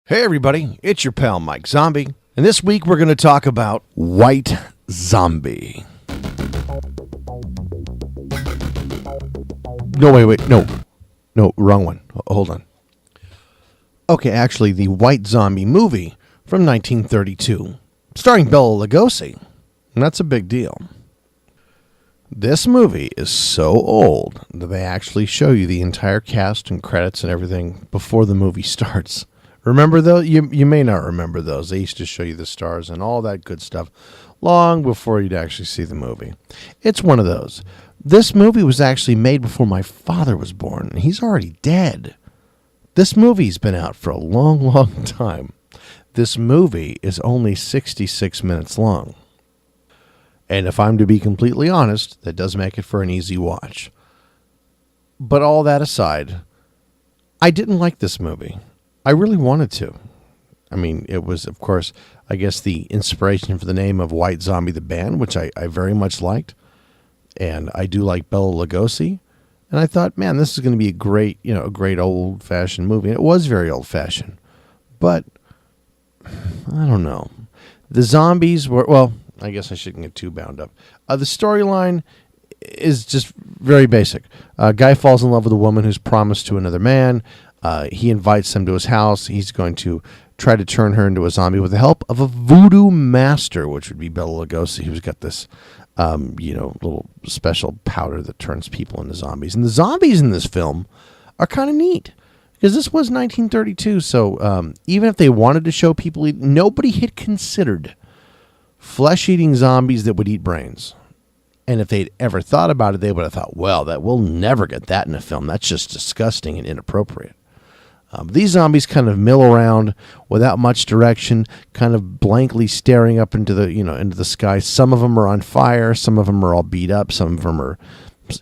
Hey everybody, it's your pal Mike Zombie, and this week we're going to talk about White Zombie. No, wrong one. Hold on. Okay, actually the White Zombie movie from 1932, starring Bela Lugosi, and that's a big deal. This movie is so old that they actually show you the entire cast and credits and everything before the movie starts. Remember those? You may not remember those. They used to show you the stars and all that good stuff long before you'd actually see the movie. It's one of those. This movie was actually made before my father was born, and he's already dead. This movie's been out for a long, long time. This movie is only 66 minutes long. And if I'm to be completely honest, that does make it for an easy watch. But all that aside, I didn't like this movie. I really wanted to. I mean, it was, of course, I guess the inspiration for the name of White Zombie the band, which I very much liked. And I do like Bela Lugosi. And I thought, man, this is going to be a great old-fashioned movie. And it was very old-fashioned. But, I don't know. The zombies were, well, I guess I shouldn't get too bound up. The storyline is just very basic. A guy falls in love with a woman who's promised to another man. He invites them to his house. He's going to try to turn her into a zombie with the help of a voodoo master, which would be Bela Lugosi, who's got this, little special powder that turns people into zombies. And the zombies in this film are kind of neat because this was 1932. So even if they wanted to show people, nobody had considered flesh-eating zombies that would eat brains. And if they'd ever thought about it, they would have thought, well, that we'll never get that in a film. That's just disgusting and inappropriate. These zombies kind of mill around without much direction, kind of blankly staring up into the sky. Some of them are on fire. Some of them are all beat up. Some of them are,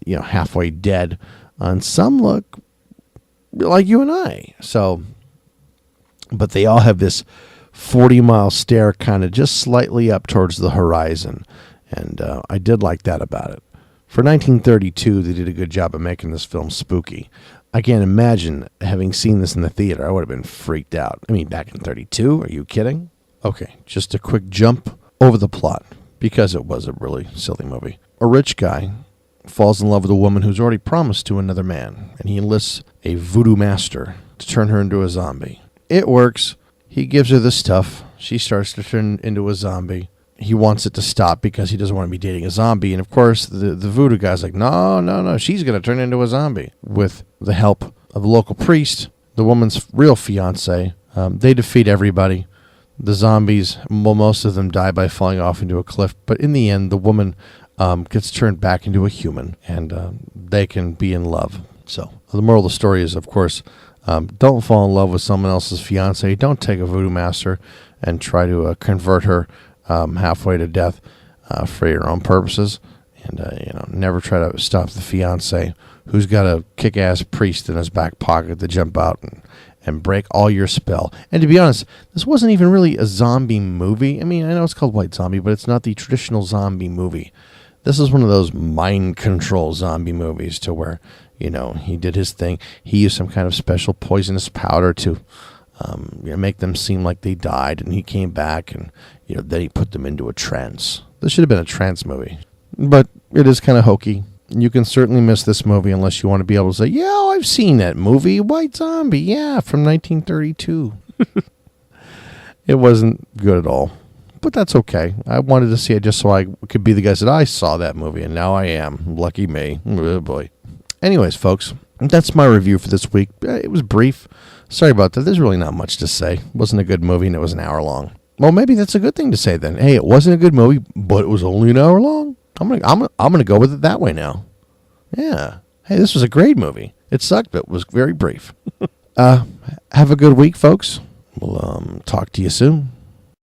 halfway dead. And some look like you and I. So, but they all have this 40-mile stare kind of just slightly up towards the horizon. And I did like that about it. For 1932, they did a good job of making this film spooky. I can't imagine having seen this in the theater. I would have been freaked out. I mean, back in 32, are you kidding? Okay, just a quick jump over the plot, because it was a really silly movie. A rich guy falls in love with a woman who's already promised to another man, and he enlists a voodoo master to turn her into a zombie. It works. He gives her the stuff. She starts to turn into a zombie. He wants it to stop because he doesn't want to be dating a zombie. And, of course, the voodoo guy's like, no, she's going to turn into a zombie. With the help of the local priest, the woman's real fiancé, they defeat everybody. The zombies, well, most of them die by falling off into a cliff. But in the end, the woman gets turned back into a human, and they can be in love. So the moral of the story is, of course, don't fall in love with someone else's fiancé. Don't take a voodoo master and try to convert her halfway to death for your own purposes, and never try to stop the fiance who's got a kick-ass priest in his back pocket to jump out and break all your spell. And to be honest, this wasn't even really a zombie movie. I mean, I know it's called White Zombie, but it's not the traditional zombie movie. This is one of those mind control zombie movies to where, he did his thing. He used some kind of special poisonous powder to make them seem like they died, and he came back, and then he put them into a trance. This should have been a trance movie, but it is kind of hokey. You can certainly miss this movie unless you want to be able to say, yeah, I've seen that movie, White Zombie, yeah, from 1932. It wasn't good at all, but that's okay. I wanted to see it just so I could be the guy that said, I saw that movie, and now I am. Lucky me. Oh, boy. Anyways, folks, that's my review for this week. It was brief. Sorry about that. There's really not much to say. It wasn't a good movie, and it was an hour long. Well, maybe that's a good thing to say then. Hey, it wasn't a good movie, but it was only an hour long. I'm gonna go with it that way now. Yeah. Hey, this was a great movie. It sucked, but it was very brief. Have a good week, folks. We'll talk to you soon.